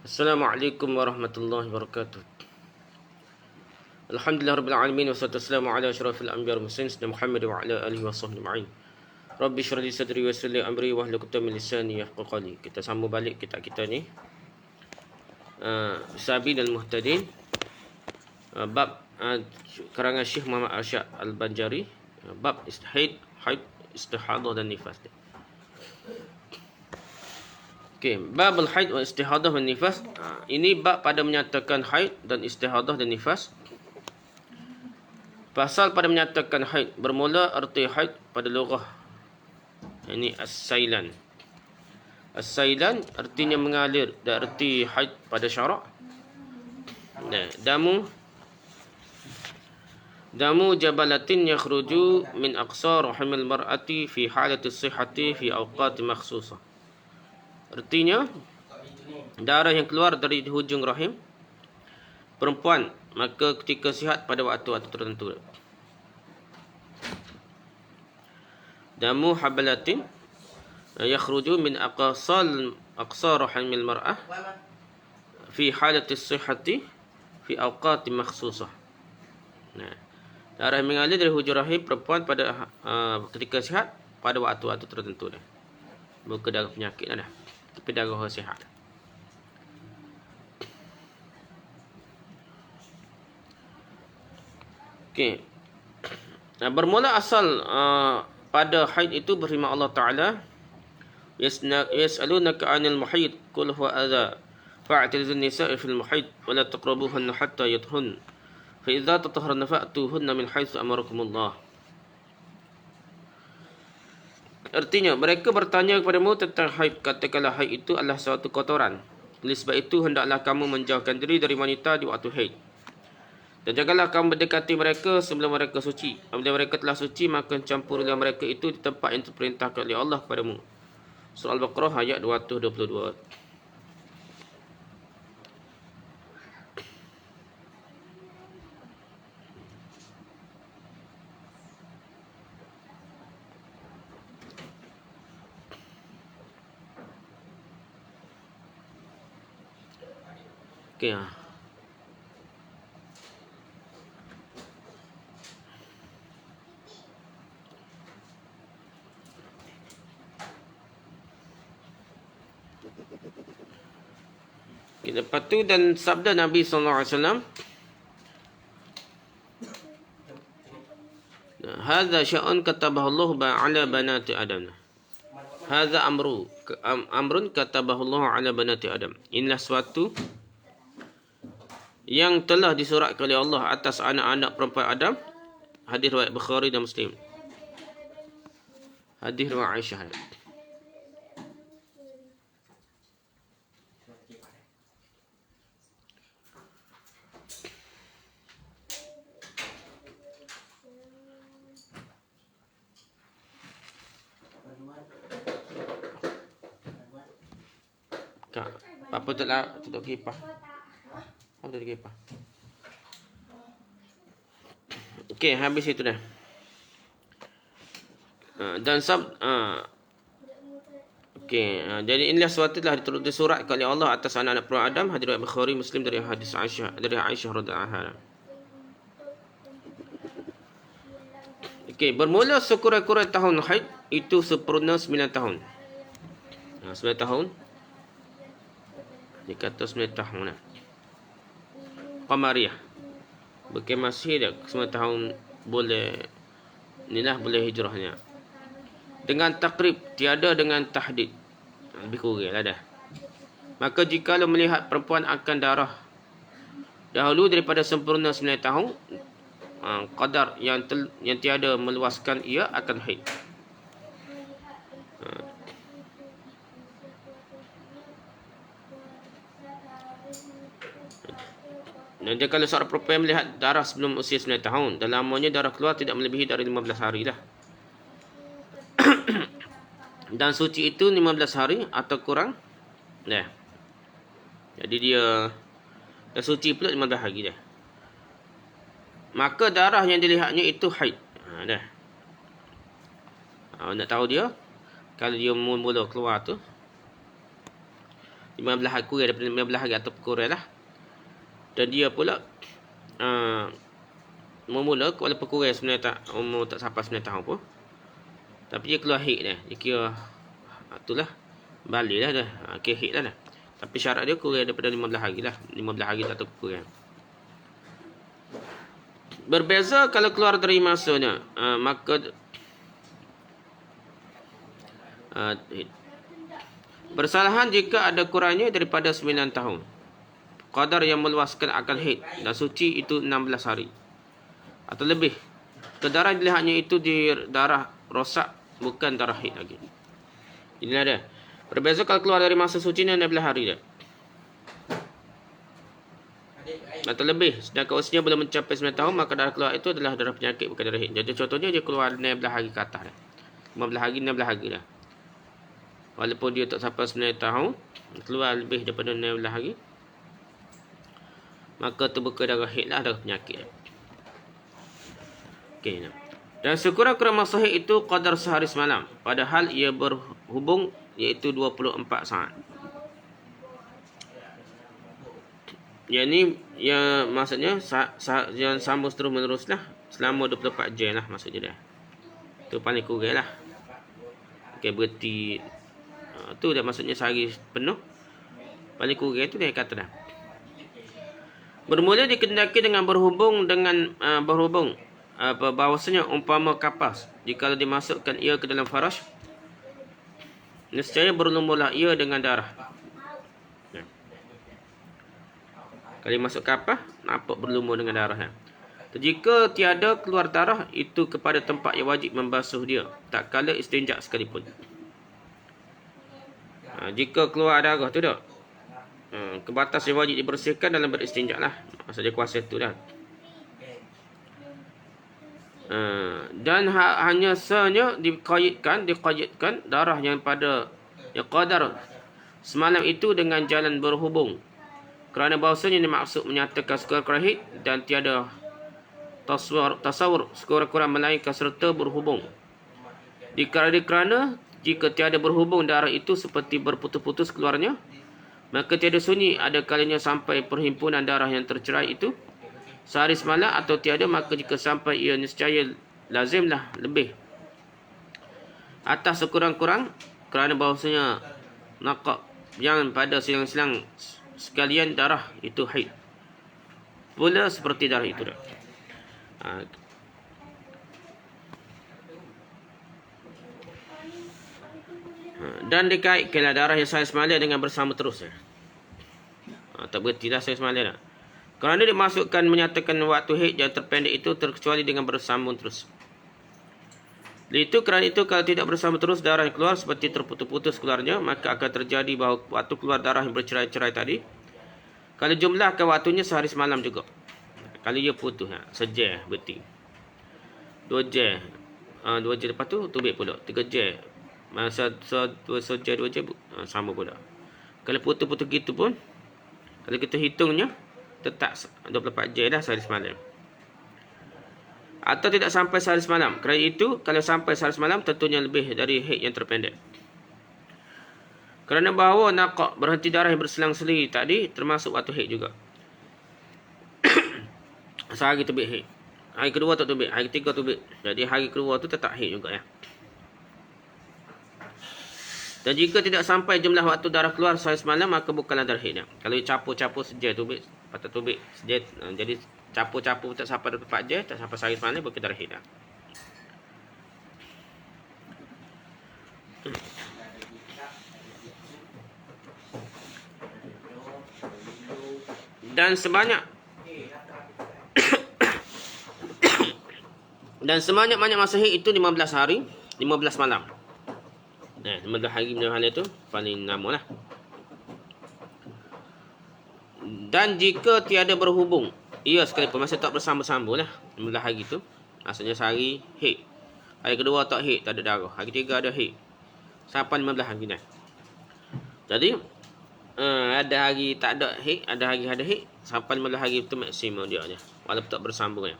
Assalamualaikum warahmatullahi wabarakatuh. Alhamdulillah rabbil alamin wassalatu wassalamu ala asyrafil anbiya'i wal mursalin sayyidina Muhammad wa ala alihi washabbihi ajma'in. Rabbi shrah li sadri wa yassir li amri wahlul 'uqdatam min lisani yafqahu qawli. Kita sambung balik kitab kita ni. Sabi dan Muhtadin. Bab karangan Syekh Muhammad Arsyad Al-Banjari, bab haid, istihadah dan nifas. Okey, babul haid wa istihadah dan nifas. Ini bab pada menyatakan haid dan istihadah dan nifas. Pasal pada menyatakan haid, bermula arti haid pada lughah. Ini as-sailan. As-sailan artinya mengalir, dan arti haid pada syarak. Damu jabalatin yakhruju min aqsa rahimil mar'ati fi halati sihhati fi awqat makhsusah. Artinya darah yang keluar dari hujung rahim perempuan maka ketika sihat pada waktu-waktu tertentu. Damu habalatin yakhruju min aqsa rahimil mar'ah fi halati sihhati fi awqat makhsusah. Darah mengalir dari hujung rahim perempuan pada ketika sihat pada waktu-waktu tertentu dah. Bukan darah penyakit dah. Tapi darah sihat. Okey. Bermula asal pada haid itu berfirman Allah Taala, yas'alunaka 'anil mahid qul huwa adza fa'tazilun nisa'a fil mahid wa la taqrabuhunna hatta yadhhun. Fa idza tatahharna fa'tuhunna min haitsu amarakumullah. Artinya, mereka bertanya kepadamu tentang haid. Katakanlah haid itu adalah suatu kotoran. Oleh sebab itu, hendaklah kamu menjauhkan diri dari wanita di waktu haid. Dan janganlah kamu mendekati mereka sebelum mereka suci. Apabila mereka telah suci, maka campurilah mereka itu di tempat yang diperintahkan oleh Allah kepadamu. Surah Al-Baqarah ayat 222. Okey. Lepas tu dan sabda Nabi SAW, hadza sya'un katabahu Allah ala banati Adam. Hadza amrun katabahu Allah ala banati Adam. Inilah suatu yang telah disuratkan oleh Allah atas anak-anak perempuan Adam. Hadis riwayat Bukhari dan Muslim. Hadis riwayat Aisyah. Apa tutup kipas? Apa tutup kipas? Okey, habis itu dah. Dan jadi inilah suatu telah disuratkan oleh Allah atas anak-anak perempuan Adam. Hadis riwayat Bukhari, Muslim dari hadis Aisyah, dari Aisyah radhiyallahu anha. Okey, bermula sekurang-kurang tahun haid itu sempurna 9 tahun. 9 tahun. Dikata 9 tahun lah. Qamariyah. Bukan masih dah 9 tahun boleh inilah boleh hijrahnya. Dengan takrib, tiada dengan tahdid. Lebih kurang lah dah. Maka jika lo melihat perempuan akan darah dahulu daripada sempurna 9 tahun, qadar yang tiada meluaskan ia akan haid. Dan kalau seorang perempuan melihat darah sebelum usia 9 tahun, dan lamanya darah keluar tidak melebihi dari 15 hari dah. Dan suci itu 15 hari atau kurang. Dah. Jadi dia dah suci pula 15 hari dah. Maka darah yang dilihatnya itu haid. Dah. Nak tahu dia, kalau dia mula keluar tu, 15 hari kurang daripada 15 hari atau kurang lah. Dan dia pula memula walaupun kurang sebenarnya tak umur tak sampai 9 tahun pun. Tapi dia keluar haid dah. Dia kira itulah balik lah dah. Kira haid lah dah. Tapi syarat dia kurang daripada 15 hari lah. 15 hari atau kurang. Berbeza kalau keluar dari masanya, maka bersalahan jika ada kurangnya daripada 9 tahun. Qadar yang meluaskan akal haid dan suci itu 16 hari atau lebih. Kedarah dilihatnya itu di darah rosak, bukan darah haid lagi. Inilah dia. Berbeza kalau keluar dari masa suci ni 16 hari dia. Atau lebih. Sedangkan usianya belum mencapai 9 tahun, maka darah keluar itu adalah darah penyakit, bukan darah haid. Jadi contohnya dia keluar 16 hari ke atas dah. 15 hari, 16 hari dah. Walaupun dia tak sampai 9 tahun, keluar lebih daripada 16 hari, maka tu bukan darah haid lah, darah penyakit. Okey. Dan sekurang-kurang masa haid itu qadar sehari semalam, padahal ia berhubung iaitu 24 saat. Yang ni ya maksudnya jangan sambung terus-menerus lah selama 24 jam lah maksudnya dia. Tu paling kurang lah. Okey, berarti tu dah maksudnya sehari penuh. Paling kurang tu dia kata dah. Bermula dikendaki dengan berhubung bahawasanya umpama kapas, jika dimasukkan ia ke dalam faraj, nescaya berlumurlah ia dengan darah. Kalau masuk kapas, nampak berlumur dengan darah. Jika tiada keluar darah, itu kepada tempat yang wajib membasuh dia, tak kala istinja sekalipun. Jika keluar darah tu dah, kebatas yang wajib dibersihkan dalam beristinja lah. Maksudnya kuasa tu dah. Dan hanya senya diqayyidkan darah yang pada yang qadar semalam itu dengan jalan berhubung. Kerana bahawasanya dimaksud menyatakan sekurang-kurang haid dan tiada tasawur sekurang-kurang melainkan serta berhubung. Kerana jika tiada berhubung darah itu seperti berputus-putus keluarnya, maka tiada sunyi ada kalanya sampai perhimpunan darah yang tercerai itu sehari semalam atau tiada, maka jika sampai ia niscaya lazimlah lebih atas sekurang-kurang, kerana bahawasanya naqab yang pada silang-silang sekalian darah itu haid pula seperti darah itu dah. Dan dikaitkanlah darah yang sehari semalam dengan bersama terus. Tak berhenti dah sehari semalam dah. Kerana dimasukkan menyatakan waktu haid yang terpendek itu terkecuali dengan bersambung terus. Kerana itu kalau tidak bersambung terus darah yang keluar seperti terputus-putus keluarnya, maka akan terjadi bahawa waktu keluar darah yang bercerai-cerai tadi, kalau jumlahkan waktunya sehari semalam juga. Kalau ia putus, sejam berarti 2 jam. 2 jam lepas tu tubik pula 3 jam. Masa sejam 2 jam sama pula. Kalau putus-putus gitu pun, kalau kita hitungnya tetap 24 jam dah sehari semalam. Atau tidak sampai sehari semalam. Kerana itu, kalau sampai sehari semalam, tentunya lebih dari haid yang terpendek. Kerana bahawa naqab berhenti darah yang berselang-seli tadi, termasuk waktu haid juga. Sehari tubik haid. Hari kedua tak tubik. Hari ketiga tubik. Jadi hari kedua tu tetap haid juga ya. Dan jika tidak sampai jumlah waktu darah keluar sehari semalam, maka bukanlah darah haid. Kalau capur-capur sejam tubik, patut tubik sejam. Jadi capur-capur tak sampai 24 jam, tak sampai sehari semalam, bukan darah haid. Dan sebanyak masa haid itu 15 hari, 15 malam. 15 hari 15 malam itu paling lama lah. Dan jika tiada berhubung, ia sekalipun masa tak bersambung-sambung lah 15 hari tu, maksudnya sehari haid, hari kedua tak haid, tak ada darah, hari ketiga ada haid, sampai 15 hari dah. Jadi ada hari tak ada haid, ada hari ada haid, sampai 15 hari itu maksimum dia je, walaupun tak bersambung ya.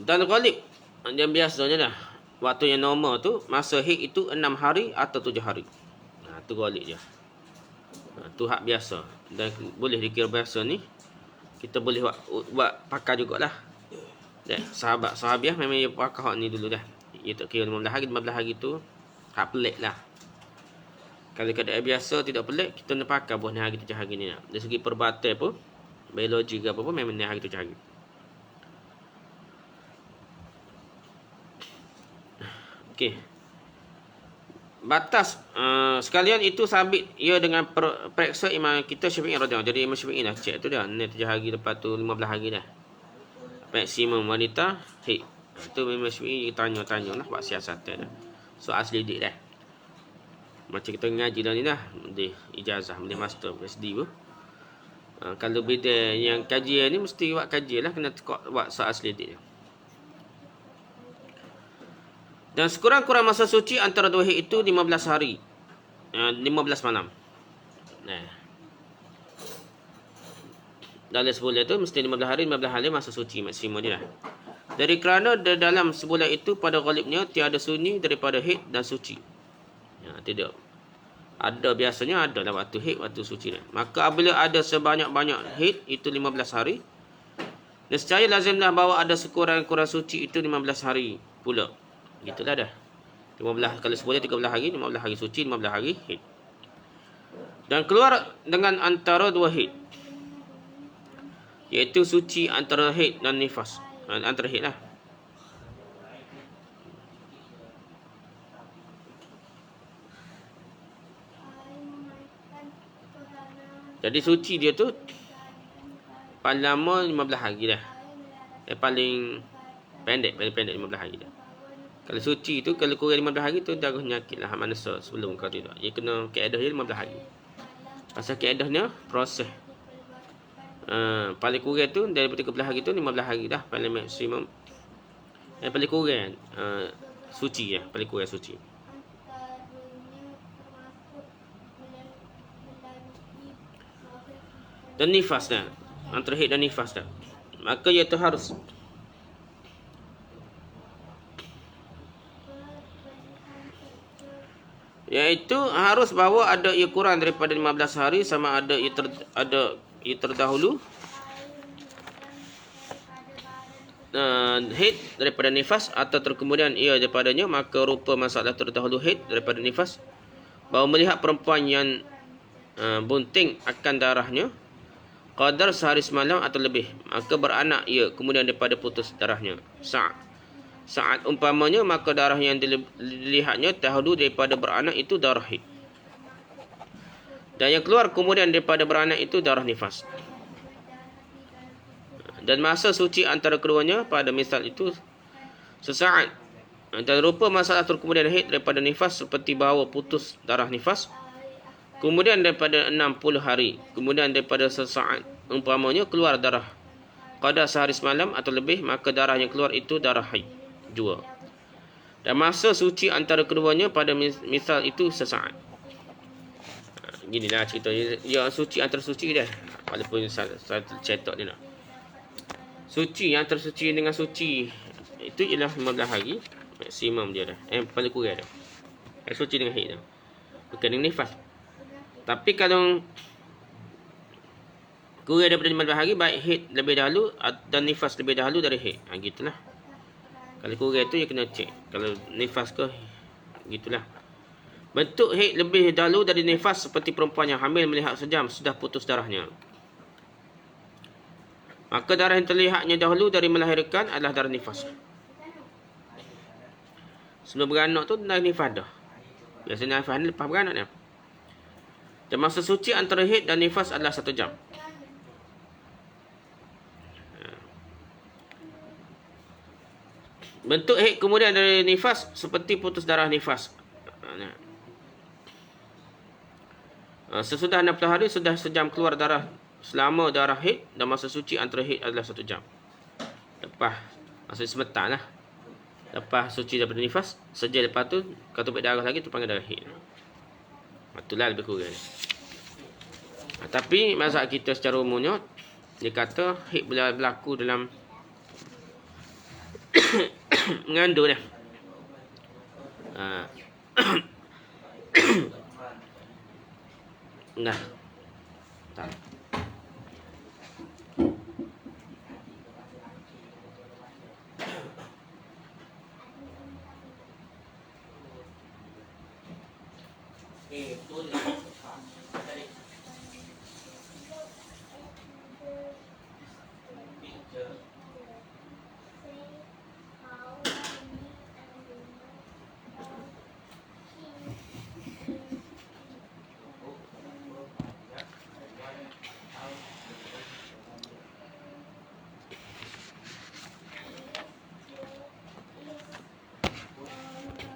Dan ghalib yang biasanya dah waktu yang normal tu, masa haid itu 6 hari atau 7 hari. Tu golek je. Tu hak biasa. Dan boleh dikira biasa ni, kita boleh buat pakar jugalah. Dan sahabiah memang dia pakar hak ni dulu dah. Dia tak kira 15 hari tu hak pelik lah. Kalau keadaan biasa tidak pelik, kita nak pakar buah ni hari 7 hari ni. Dari segi perubatan pun, biologi ke apa pun memang ni hari 7 hari. Okey. Batas sekalian itu sabit ia dengan periksa Imam kita Syafi'i radhiyallahu. Jadi Imam Syafi'i dah cek tu dah. Ni 7 hari, lepas tu 15 hari dah. Maksimum wanita haid. Itu Imam Syafi'i tanya-tanya lah buat siasatan dah. Soal selidik dah. Macam kita ngaji dah ni dah, boleh ijazah, boleh master, boleh SD pun. Kalau beda yang kajian ni mesti buat kajian lah, kena buat soal selidik. Dan sekurang-kurang masa suci antara dua haid itu 15 hari. 15 malam. Dalam sebulan itu mesti 15 hari masa suci maksimum dia. Dari kerana dalam sebulan itu pada ghalibnya tiada sunyi daripada haid dan suci. Tidak. Ada biasanya ada lah waktu haid, waktu suci dia. Maka apabila ada sebanyak-banyak haid itu 15 hari. Nescaya lazimlah bahawa ada sekurang-kurang suci itu 15 hari pula. Gitulah dah. 15 kalau sebulan 13 hari, 15 hari suci, 15 hari haid. Dan keluar dengan antara dua haid. Iaitu suci antara haid dan nifas. Antara haid lah. Jadi suci dia tu paling lama 15 hari dah. Paling pendek 15 hari dah. Kalau suci tu, kalau kurang 15 hari tu darah nyakit lah manusia sebelum kau tidak. Dia kena kaedah dia 15 hari. Pasal kaedahnya proses. Paling kurang tu daripada 13 hari tu 15 hari dah paling maksimum. Paling kurang suci ya, paling kurang suci. Dan nifas dah. Antara haid dan nifas dah. Maka iaitu harus bahawa ada ia kurang daripada 15 hari sama ada ia terdahulu haid daripada nifas atau terkemudian ia daripadanya, maka rupa masalah terdahulu haid daripada nifas bahawa melihat perempuan yang bunting akan darahnya qadar sehari semalam atau lebih, maka beranak ia kemudian daripada putus darahnya saat umpamanya, maka darah yang dilihatnya dahulu daripada beranak itu darah haid. Dan yang keluar kemudian daripada beranak itu darah nifas. Dan masa suci antara keduanya pada misal itu sesaat. Dan rupa masalah kemudian haid daripada nifas seperti bahawa putus darah nifas. Kemudian daripada 60 hari. Kemudian daripada sesaat umpamanya keluar darah qadar sehari semalam atau lebih, maka darah yang keluar itu darah haid. Jua. Dan masa suci antara keduanya pada misal itu sesaat. Ginilah cerita yang suci antara suci dah. Walaupun saya cetak dia nak. Suci yang antara suci dengan suci itu ialah 15 hari maksimum dia dah. Paling kurang dah. Suci dengan haid dah. Bukan dengan nifas. Tapi kalau kurang daripada 15 hari, baik haid lebih dahulu dan nifas lebih dahulu dari haid. Gitulah. Kalau kurang tu dia kena cek. Kalau nifas ke, gitulah. Bentuk haid lebih dahulu dari nifas seperti perempuan yang hamil melihat sejam sudah putus darahnya. Maka darah yang terlihatnya dahulu dari melahirkan adalah darah nifas. Sebelum beranak tu darah nifas dah. Biasanya nifas ni lepas beranak ni. Dan masa suci antara haid dan nifas adalah 1 jam. Bentuk haid kemudian dari nifas seperti putus darah nifas. Sesudah 60 hari sudah sejam keluar darah selama darah haid dan masa suci antara haid adalah 1 jam. Lepas masa sebentar lah. Lepas suci daripada nifas, sejam lepas tu kalau tubik darah lagi tu panggil darah haid. Itulah lebih kurang. Tapi mazhab kita secara umumnya dia kata haid berlaku dalam mengandung dah. Ha. Nah. Tak.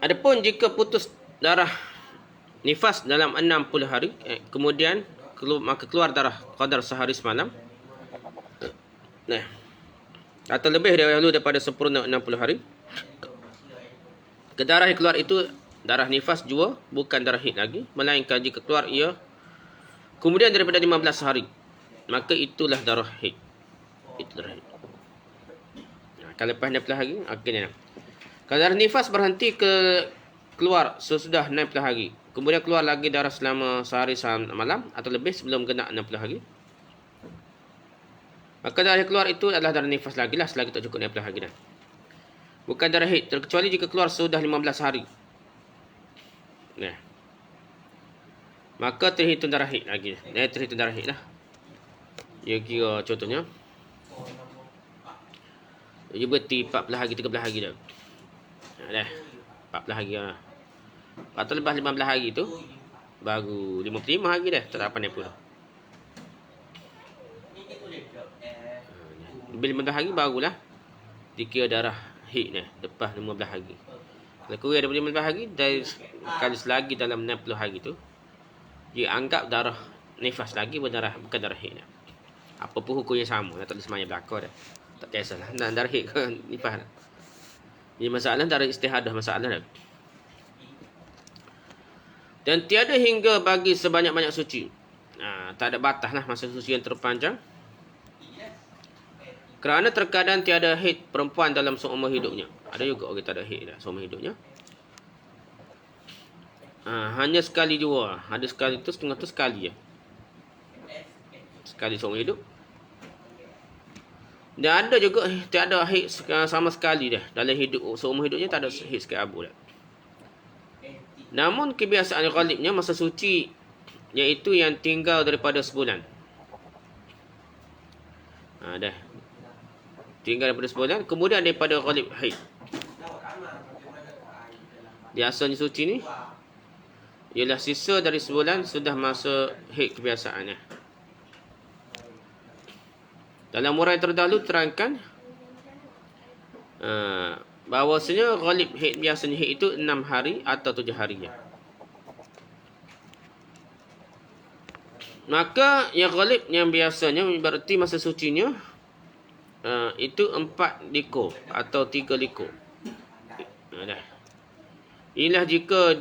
Adapun jika putus darah nifas dalam 60 hari, kemudian maka keluar darah qadar sehari semalam. Nah, atau lebih daripada sempurna 60 hari. Darah yang keluar itu darah nifas jua, bukan darah haid lagi, melainkan jika keluar ia kemudian daripada 15 hari, maka itulah darah haid. Itu darah haid. Nah, kalau lepas 60 hari, akhirnya. Kalau darah nifas berhenti keluar sesudah 60 hari, kemudian keluar lagi darah selama sehari semalam atau lebih sebelum genap 60 hari, maka darah yang keluar itu adalah darah nifas lagi lah selagi tak cukup 60 hari dah. Bukan darah haid, terkecuali jika keluar sudah 15 hari. Nah, maka terhitung darah haid lagi. Terhitung darah haid lah. Ya kira contohnya, dia berhenti 14 hari, 13 hari dah. Dah 14 hari lah. Lepas tu lepas 15 hari tu baru 55 hari dah, tak apa ni pun. Lebih 15 hari barulah dikira darah haid dah lepas 15 hari. Kalau kurang daripada 15 hari, dari selagi dalam 60 hari tu dia anggap darah nifas lagi, bukan darah haid dah. Apa pun hukumnya sama, tak ada semuanya belakang dah. Tak kisahlah darah haid ke nifas dah. Ini masalah darah istihadah, masalah dah. Dan tiada hingga bagi sebanyak-banyak suci. Tak ada batas lah masa suci yang terpanjang. Kerana terkadang tiada haid perempuan dalam seumur hidupnya. Ada juga orang tak ada haid dah seumur hidupnya. Hanya sekali jua. Ada sekali tu, setengah tu sekali je. Sekali seumur hidup. Dan ada juga tiada haid sama sekali dah. Dalam seumur hidupnya tak ada haid sekali abu dah. Namun kebiasaan ghalibnya masa suci, iaitu yang tinggal daripada sebulan. Dah. Tinggal daripada sebulan, kemudian daripada ghalib haid. Biasanya suci ni ialah sisa dari sebulan sudah masa haid kebiasaannya. Dalam uraian terdahulu terangkan bahawasanya ghalib haid biasanya haid itu 6 hari atau 7 hari je. Maka yang ghalib yang biasanya berarti masa sucinya itu 4 likur atau 3 likur. Dah. Inilah jika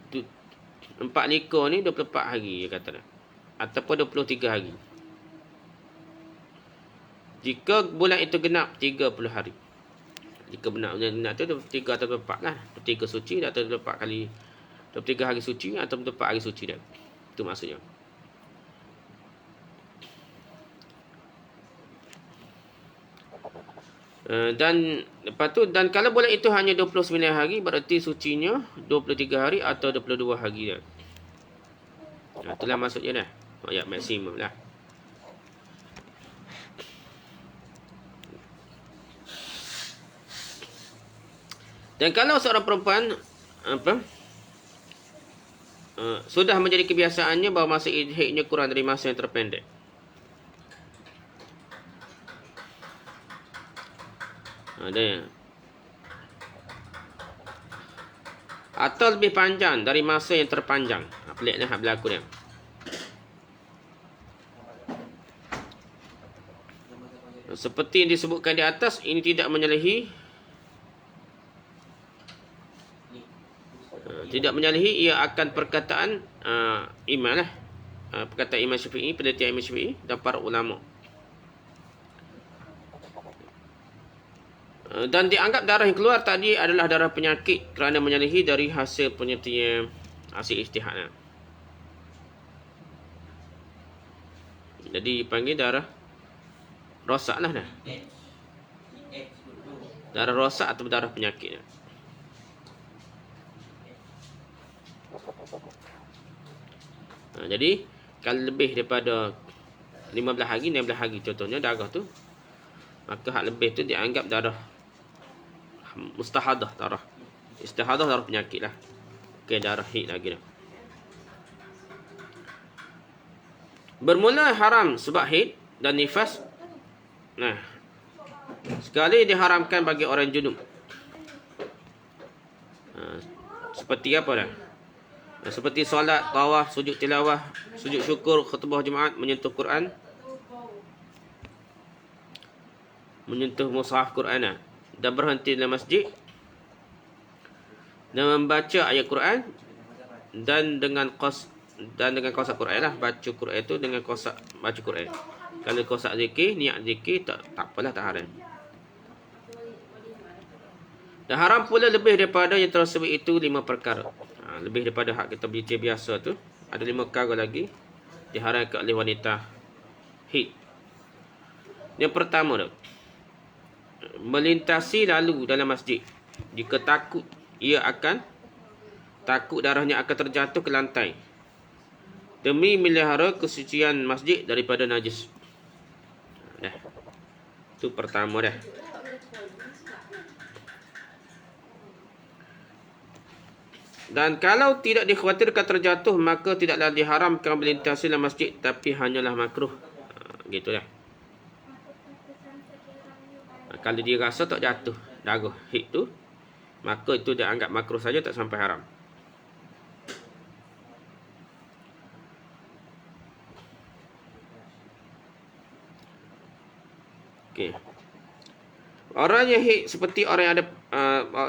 4 likur ni 24 hari dia kata dah. Ataupun 23 hari. Jika bulan itu genap 30 hari. Jika benar genap tu 23 atau 24 lah. 23 suci atau 24 kali 23 hari suci atau 24 hari suci dah. Itu maksudnya. Dan lepas tu, dan kalau bulan itu hanya 29 hari, berarti sucinya 23 hari atau 22 hari dah. Itulah maksudnya dah. Ya, maksimum lah. Dan kalau seorang perempuan sudah menjadi kebiasaannya bahawa masa haidnya kurang dari masa yang terpendek, atau lebih panjang dari masa yang terpanjang. Peliklah hak berlaku dia. Seperti yang disebutkan di atas, ini tidak menyalahi ia akan perkataan imam lah. Perkataan Imam Syafi'i, penelitian Imam Syafi'i dan para ulama. Dan dianggap darah yang keluar tadi adalah darah penyakit kerana menyalahi dari hasil penyertian hasil ijtihad. Jadi dipanggil darah rosak lah dah. Darah rosak atau darah penyakit. Jadi kalau lebih daripada 15 hari, 16 hari contohnya darah tu, maka hak lebih tu dianggap darah mustahadah, darah istihadah, darah penyakit lah. Okey, darah haid lagi dah. Bermula haram sebab haid dan nifas. Nah, sekali diharamkan bagi orang junub. Seperti apa dah? Seperti solat, tawaf, sujud tilawah, sujud syukur, khutbah Jumaat, menyentuh Quran, menyentuh mushaf Quran dan berhenti dalam masjid dan membaca ayat Quran dan dengan kosak Quran lah. Baca Quran itu dengan kosak baca Quran. Kalau kosak zikir, niat zikir, tak apalah, tak haram. Dan haram pula lebih daripada yang tersebut itu 5 perkara. Lebih daripada hak kita bincang biasa tu, ada 5 perkara lagi diharamkan oleh wanita haid. Yang pertama tu, melintasi lalu dalam masjid. Jika takut, ia akan takut darahnya akan terjatuh ke lantai, demi melihara kesucian masjid daripada najis. Dah. Itu pertama dah. Dan kalau tidak dikhawatirkan terjatuh, maka tidaklah diharamkan melintasi dalam masjid, tapi hanyalah makruh. Gitu dah. Kalau dia rasa tak jatuh darah haid tu, maka itu dia anggap makruh saja, tak sampai haram. Okey. Orang yang haid seperti orang yang ada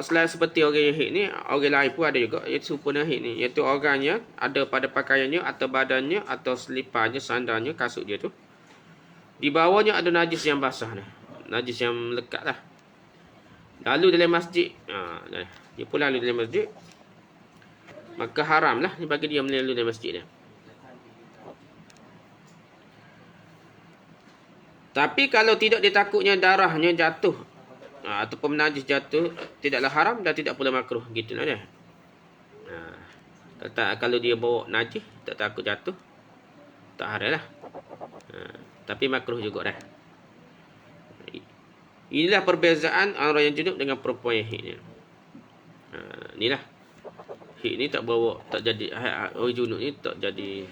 selain seperti orang yang haid ni, orang lain pun ada juga iaitu sempurna haid ni, iaitu orangnya ada pada pakaiannya atau badannya atau seliparnya, sandalnya, kasut dia tu, di bawahnya ada najis yang basah ni, najis yang melekat lah. Lalu dalam masjid, dia pun lalu dalam masjid, maka haram lah bagi dia melalu dalam masjid dia. Tapi kalau tidak ditakutnya darahnya jatuh ataupun najis jatuh, tidaklah haram dan tidak pula makruh. Gitulah dia. Kalau dia bawa najis, tak takut jatuh, tak haram lah. Tapi makruh juga dah. Inilah perbezaan orang yang junub dengan perempuan yang haid ni. Inilah. Haid ni tak bawa, tak jadi, orang junub ni tak jadi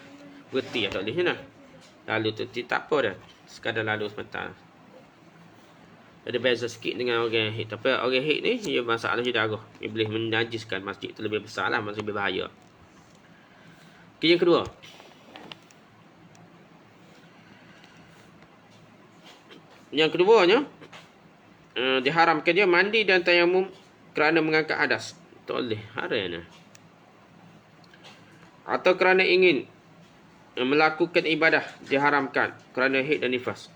berhenti atau boleh lah. Lalu tu tak apa dah. Sekadar lalu sebentar. Ada beza sikit dengan orang haid. Tapi orang haid ni, dia masalah dia darah. Dia boleh menajiskan masjid tu lebih besar lah, masih lebih bahaya. Okay, yang kedua. Yang keduanya, diharamkan dia mandi dan tayamum kerana mengangkat hadas. Tak boleh. Haram lah. Atau kerana ingin melakukan ibadah, diharamkan kerana haid dan nifas.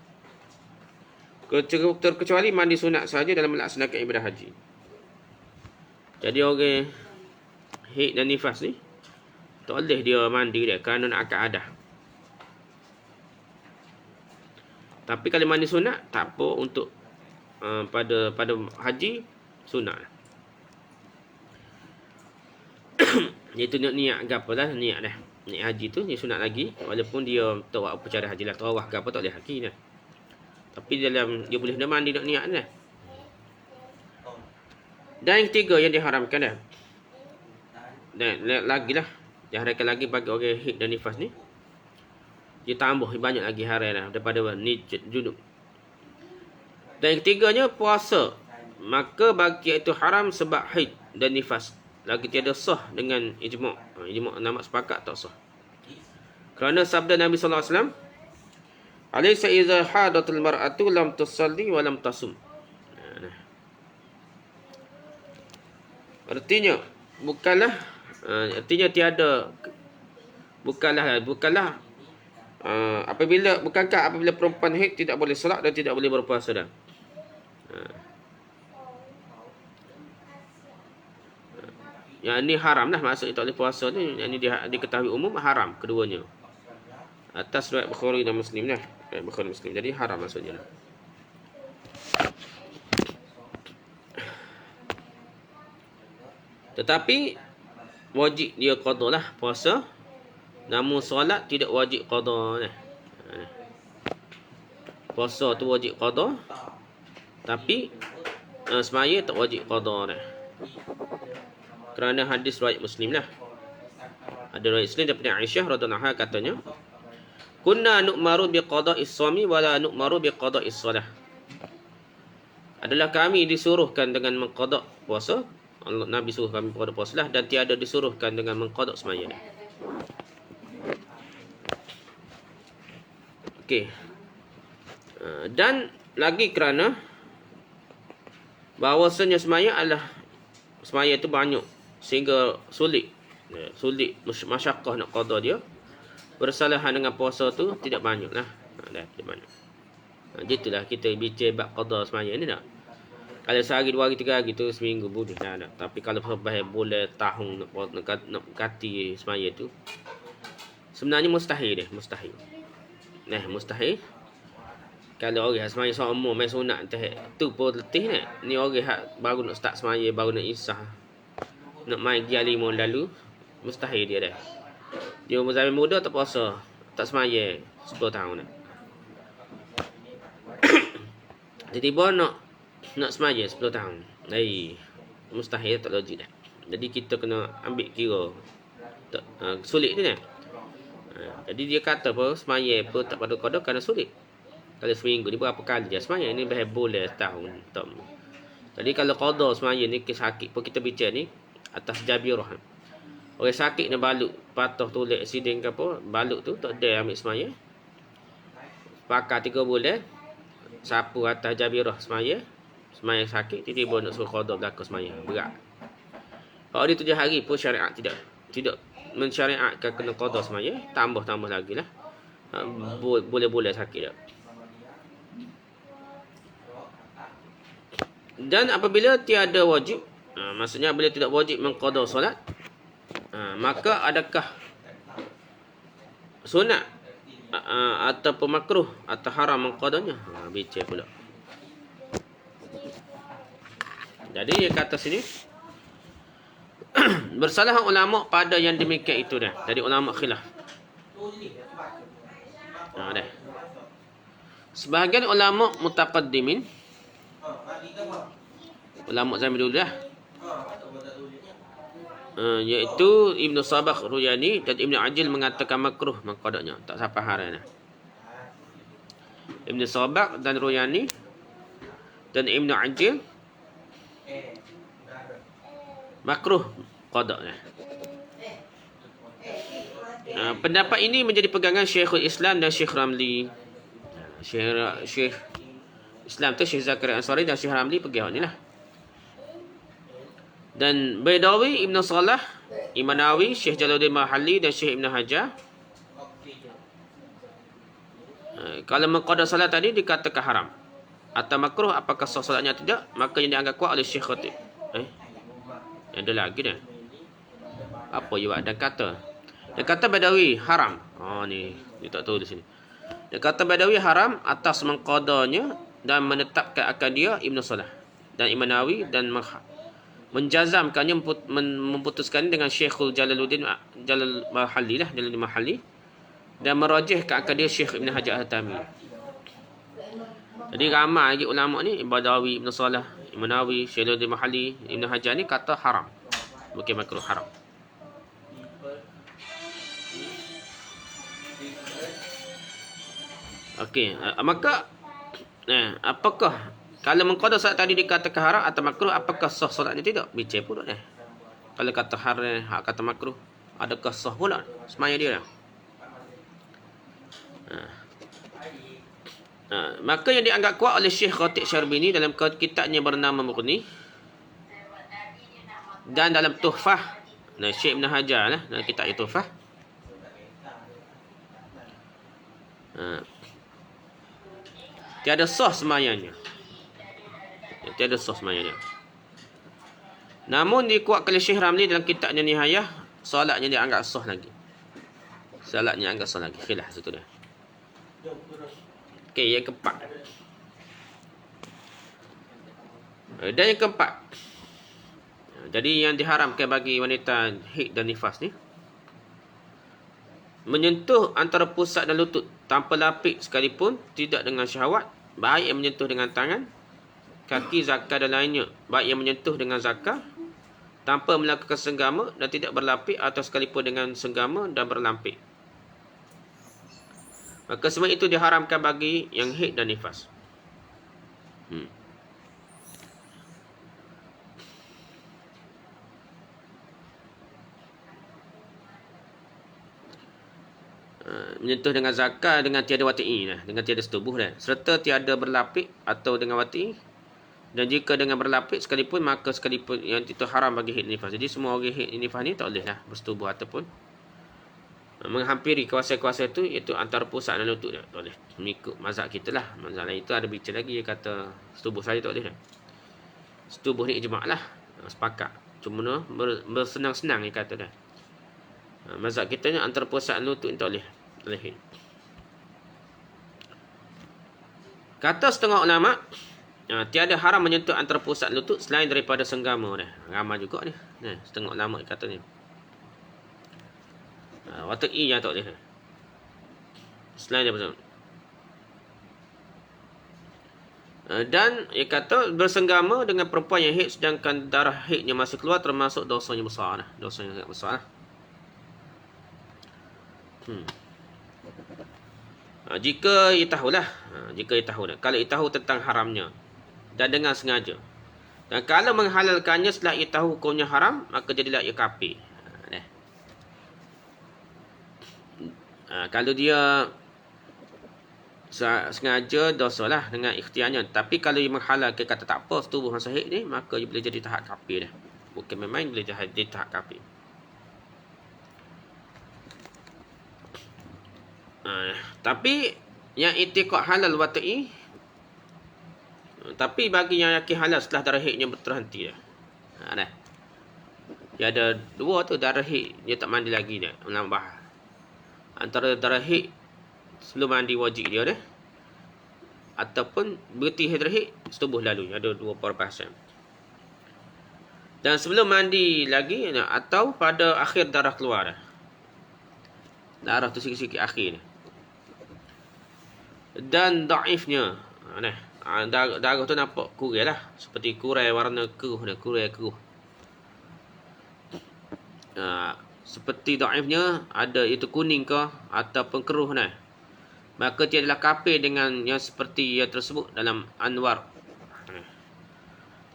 Terkecuali mandi sunat sahaja dalam melaksanakan ibadah haji. Jadi orang haid dan nifas ni, tak boleh dia mandi dia kerana nak angkat hadas. Tapi kalau mandi sunat, tak apa untuk pada haji sunat. Iaitu niat ke apa lah, niat dah. Niat haji tu, dia sunat lagi. Walaupun dia tak buat upacara haji lah, tawaf ke apa, tak boleh haji dah. Tapi dalam dia boleh dah mandi nak niat dah. Dan yang ketiga yang diharamkan dah. Dan lagi lah, diharamkan lagi bagi orang haid dan nifas ni, dia tambah banyak lagi haram dah daripada ni junub. Dan yang ketiganya puasa. Maka bagi itu haram sebab haid dan nifas. Lagi tiada sah dengan ijma'. Ijma' nama sepakat tak sah. Kerana sabda Nabi sallallahu alaihi wasallam, "Alaysa idza hadatul mar'atu lam tusalli wa lam tasum." Artinya bukanlah apabila perempuan haid tidak boleh solat dan tidak boleh berpuasa dah. Yang ni haram lah, maksudnya tak boleh puasa ni. Yang ni diketahui umum haram keduanya. Atas riwayat Bukhari dan Muslim lah. Riwayat Bukhari Muslim. Jadi haram maksudnya lah. Tetapi wajib dia qada lah puasa. Namun solat tidak wajib qada ni. Puasa tu wajib qada. Tapi semaya tak wajib qada ni. Kerana hadis riwayat Muslim lah. Ada riwayat Muslim daripada Aisyah radhiyallahu anha katanya, "Kunna nu'maru biqada'is shawmi wa la nu'maru biqada'is shalah." Adalah kami disuruhkan dengan mengqada' puasa. Allah Nabi suruh kami pada puasa lah, dan tiada disuruhkan dengan mengqada' sembahyang. Okey. Dan lagi kerana bahawasanya sembahyang adalah sembahyang itu banyak sehingga sulit masyaqqah nak qada dia. Bersalahan dengan puasa tu tidak banyak lah. Tidak banyak. Gitulah kita bincang bab qada sembahyang ni tak. Kalau sehari, 2 hari, 3 hari tu seminggu boleh dah. Tapi kalau sampai bulan tahun nak kati semaya tu, sebenarnya mustahil dia, mustahil. Mustahil. Kalau orang semaya semua main sunat tu pun letih ni. Ni orang baru nak start semaya, baru nak isah, nak main dia 5 lalu, mustahil dia dah. Dia umur zaman muda tak puasa, tak semaya 10 tahun dah. Tiba-tiba nak semaya 10 tahun. Mustahil, tak logik dah. Jadi kita kena ambil kira sulit tu kan. Jadi dia kata apa, semaya pun tak pada qada kerana sulit. Kalau seminggu ni berapa kali dia semaya, ni bahaya boleh setahun tak. Jadi kalau qada semaya ni sakit pun kita bincang ni atas jabirah. Orang sakit ni balut patah tulik accident ke apa, balut tu tak ada ambil semaya. Pakai 3 bulan sapu atas jabirah semaya. Semaya sakit, tiba-tiba nak suruh qada berlaku semaya. Berat. Kalau dia 7 hari pun syariat tidak mensyariatkan kena qada semaya. Tambah lagi lah. Boleh sakit dah. Dan apabila tiada wajib, maksudnya bila tidak wajib mengqada solat, maka adakah sunat ataupun makruh atau haram mengqadanya? Bincang pula. Jadi dia kata sini bersalah ulama pada yang demikian itu dah. Dari ulama khilaf. Dah. Sebahagian ulama mutaqaddimin, ulama zaman dulu dah, iaitu Ibn Sabakh Ruyani dan Ibn Ajil mengatakan makruh mengqadanya, tak sampai haram dah. Ibn Sabakh dan Ruyani dan Ibn Ajil makruh qada. Pendapat ini menjadi pegangan Syekhul Islam dan Syekh Ramli. Syekh Islam tu Syekh Zakaria Ansari dan Syekh Ramli pegang ni lah. Dan Baidawi, Ibn Salah, Imam Nawawi, Syekh Jalaluddin Mahalli dan Syekh Ibn Hajar, kalau mengqada salat tadi dikatakan haram atau makruh, apakah sah salatnya tidak, maka yang dianggap kuat oleh Syekh Khatib. Ada lagi dah. Apa jawab dan kata? Dia kata Baidawi haram. Ni dia tak tahu di sini. Dia kata Baidawi haram atas mengqadanya dan menetapkan akan dia Ibn Salah dan Imam Nawawi, dan menjazamkannya, memutuskannya dengan Syekhul Jalaluddin Mahalli lah, Jalaluddin Mahalli, dan merajihkan akan dia Syekh Ibn Hajar Al-Haytami. Jadi ramai lagi ulama ni, Baidawi, Ibn Salah, Imam Nawawi, Syekh Jalaluddin Mahalli, Ibn Hajar ni kata haram, bukan makruh, haram. Okey, maka apakah kalau mengqada solat tadi dikatakan haram atau makruh, apakah sah solatnya tidak? Bincang pula dah. Kalau kata haram, kata makruh, adakah sah pula semaya dia dah? Maka yang dianggap kuat oleh Syekh Khatib Syarbini dalam kitabnya bernama Mughni, dan dalam Tuhfah, Syekh Ibn Hajar lah, dalam kitabnya Tuhfah, tiada sah semayanya. Tiada sah semayanya. Namun dikuatkan oleh Syekh Ramli dalam kitabnya Nihayah, solatnya dia anggap sah lagi. Solatnya anggap sah lagi. Khilaf situ dia. Okey, yang keempat. Dan yang keempat. Jadi yang diharamkan bagi wanita haid dan nifas ni, menyentuh antara pusat dan lutut tanpa lapik sekalipun, tidak dengan syahwat, baik yang menyentuh dengan tangan, kaki, zakar dan lainnya, baik yang menyentuh dengan zakar, tanpa melakukan senggama dan tidak berlapik, atau sekalipun dengan senggama dan berlampik. Maka semua itu diharamkan bagi yang haid dan nifas. Menyentuh dengan zakar dengan tiada wati'i, dengan tiada setubuh dah, serta tiada berlapik atau dengan wati'i, dan jika dengan berlapik sekalipun, maka sekalipun yang itu haram bagi haid nifas. Jadi semua orang haid nifas ni tak boleh lah bersetubuh ataupun menghampiri kawasan-kawasan itu antara pusat dan lutut dia, tak boleh. Mengikut mazhab kita lah. Mazhab lain itu ada bicara lagi, dia kata setubuh saja tak boleh dah. Setubuh ni ijma' lah, sepakat. Cuma bersenang-senang dia kata dah. Mazhab kita ni antara pusat dan lutut ni tak boleh. Kata setengah ulama, tiada haram menyentuh antara pusat lutut selain daripada senggama dah. Ramai juga ni. Setengah ulama kata ni. Wati'i yang tak boleh. Selain daripada dan ia kata bersenggama dengan perempuan yang haid sedangkan darah haidnya masih keluar termasuk dosanya besar. Dosanya sangat besar. Jika ia tahulah, kalau ia tahu tentang haramnya dan dengan sengaja, dan kalau menghalalkannya setelah ia tahu hukumnya haram, maka jadilah ia kafir. Kalau dia sengaja, dosalah dengan ikhtiarnya. Tapi kalau dia menghalalkan, kata tak apa setubuh masa haid ni, maka dia boleh jadi tahap kafir dah. Bukan main-main, boleh jadi tahap kafir. Tapi yang i'tiqad halal wati'i, tapi bagi yang yakin halal setelah darah haidnya terhenti dah. Dah. Dia ada dua tu, darah haid dia tak mandi lagi dah. Menambah antara darah haid sebelum mandi wajib dia dah, ataupun berhenti darah haid setubuh lalu. Ada dua perbahasan. Dan sebelum mandi lagi, atau pada akhir darah keluar dah. Darah tu sikit-sikit akhir ni. Dan daifnya, darah tu nampak kurai lah, seperti kurai warna keruh dah, kurai keruh. Seperti daifnya ada itu kuning ke ataupun keruh dah, maka tiadalah kafir dengan yang seperti yang tersebut dalam Anwar.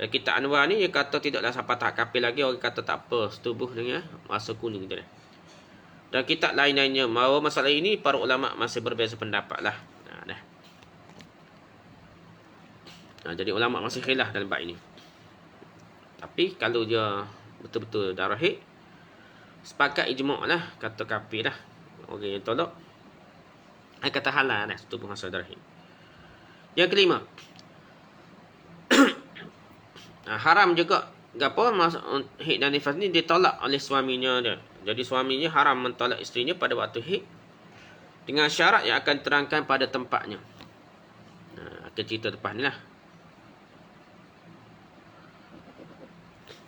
Dan kitab Anwar ni dia kata tidaklah sampai tahap kafir lagi, orang kata tak apa setubuh dengan masa kuning tu dah. Dan kitab lain-lainnya, bahawa masalah ini para ulama masih berbeza pendapat lah. Jadi ulama masih khilaf dalam bab ini. Tapi kalau dia betul-betul darah haid, sepakat ijma' lah, kata kafir lah. Orang yang tolak, kata halal lah setubuh masa darah haid. Yang kelima, haram juga gapo haid dan nifas ni ditolak oleh suaminya dia. Jadi suaminya haram mentolak isterinya pada waktu haid dengan syarat yang akan terangkan pada tempatnya. Akan cerita lepas ni lah.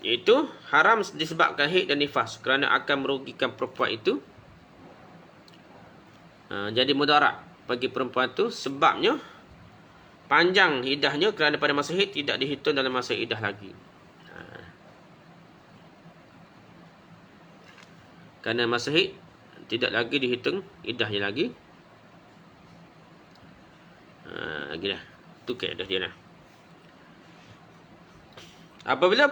Iaitu haram disebabkan haid dan nifas kerana akan merugikan perempuan itu. Jadi mudarat bagi perempuan itu, sebabnya panjang iddahnya kerana pada masa haid tidak dihitung dalam masa iddah lagi. Kerana masa haid tidak lagi dihitung iddahnya lagi. Lagi dah. Itu kaedah dia lah. Apabila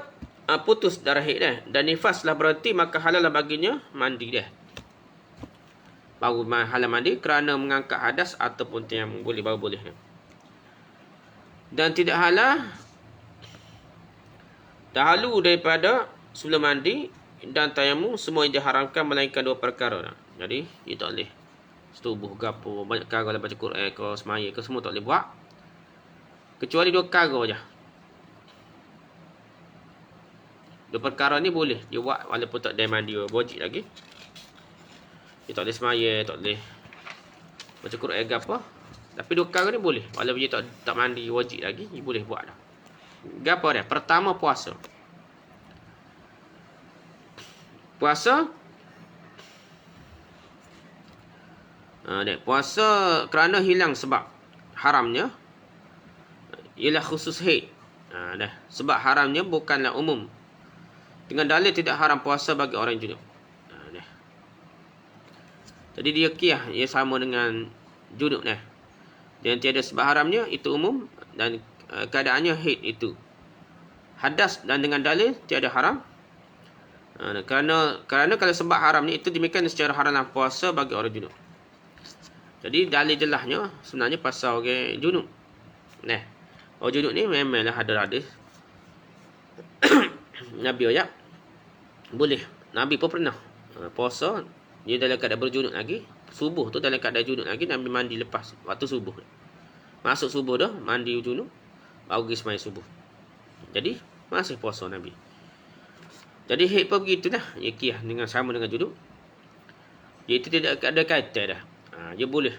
putus darah haid dah dan nifas telah berhenti, maka halal baginya mandi dah. Baru halal mandi kerana mengangkat hadas ataupun tayamum, boleh, baru boleh. Dan tidak halal dahulu daripada sebelum mandi dan tayamum, semua yang diharamkan melainkan dua perkara. Jadi dia tak boleh setubuh gapo, banyak perkara lah, baca Quran ke semaya ke, semua tak boleh buat kecuali dua perkara aja. Dua perkara ni boleh dia buat walaupun tak ada mandi wajib lagi. Dia tak boleh semaya, tak boleh baca Quran ke apa. Tapi dua perkara ni boleh walaupun dia tak mandi wajib lagi, dia boleh buat dah. Gapo dia? Pertama puasa. Puasa puasa kerana hilang sebab haramnya ialah khusus haid. Sebab haramnya bukanlah umum. Dengan dalil tidak haram puasa bagi orang junub. Jadi dia kiyah ia sama dengan junub dah. Dan tiada sebab haramnya itu umum dan keadaannya haid itu. Hadas dan dengan dalil tiada haram. Kerana kalau sebab haramnya itu demikian secara haramlah puasa bagi orang junub. Jadi dalil jelasnya sebenarnya pasal orang junub. Orang junub ni memanglah ada hadis. Nabi ayat boleh. Nabi pun pernah puasa dia dalam keadaan berjunub lagi. Subuh tu dalam keadaan junub lagi, Nabi mandi lepas waktu subuh. Masuk subuh dah mandi junub baru pergi sembahyang subuh. Jadi masih puasa Nabi. Jadi haid pun begitulah. Ia kiyah dengan sama dengan junub. Dia itu tidak ada kaitan dah. Dia boleh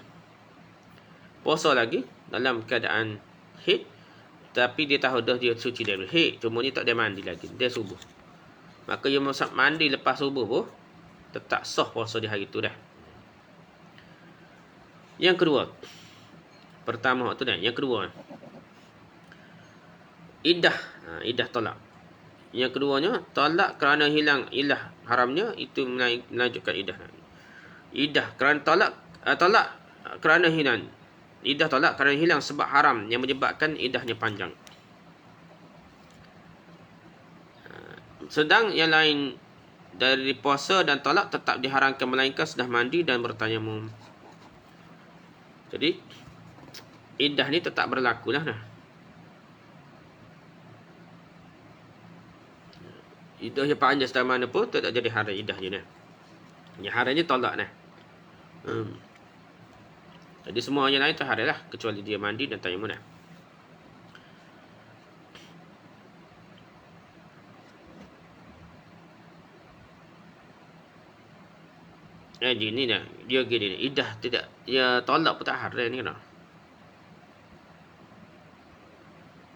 puasa lagi dalam keadaan haid, tapi dia tahu dah dia suci dari haid, cuma dia tak ada mandi lagi dia subuh. Maka dia mandi lepas subuh pun tetap sah puasa di hari itu dah. Yang kedua, pertama tu dah. Yang kedua, iddah. Iddah talak. Yang keduanya, talak kerana hilang ilah haramnya, itu melanjutkan iddah. Iddah kerana talak kerana hilang. Iddah talak kerana hilang sebab haram yang menyebabkan iddahnya panjang. Sedang yang lain dari puasa dan talak tetap diharamkan melainkan sudah mandi dan bertayamum. Jadi iddah ni tetap berlaku lah. Iddah yang panjang sedang mana pun tak jadi haram iddah je nah. Yang haramnya talak nah. Jadi semua yang lain terharam lah kecuali dia mandi dan tayamum nah. Ni dah dia gini iddah tidak dia talak pun tak haram ni kan.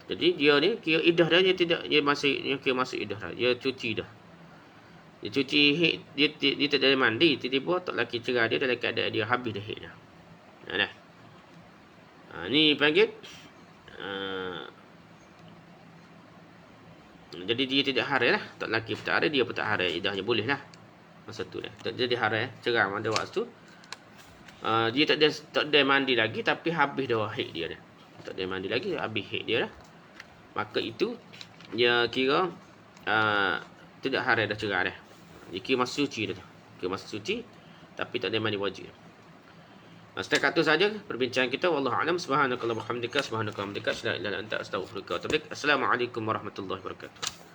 Jadi dia ni kira iddah dah, dia masih iddah dah. Dia cuci dah. Dia cuci haid, dia tak ada mandi, tiba-tiba tak laki cerah dia dalam keadaan dia habis dah haid dah. Ni panggil jadi dia tidak haram lah. Tak laki pun tak haram, dia pun tak haram, iddahnya boleh lah. Masa tu dah. Tak jadi haram, cerah pada waktu tu. Dia tak ada mandi lagi tapi habis dah haid dia dah. Tak ada mandi lagi, habis haid dia dah. Maka itu dia kira tidak haram dah cerah dah. Dia kira masih suci dah tu. Kira masih suci tapi tak ada mandi wajib. Setakat itu saja perbincangan kita. Wallahu a'lam. Subhanakallahumma wa bihamdika, subhanakallahumma wa bihamdika, asyhadu an la ilaha illa anta, astaghfiruka wa atubu ilaik. Assalamualaikum warahmatullahi wabarakatuh.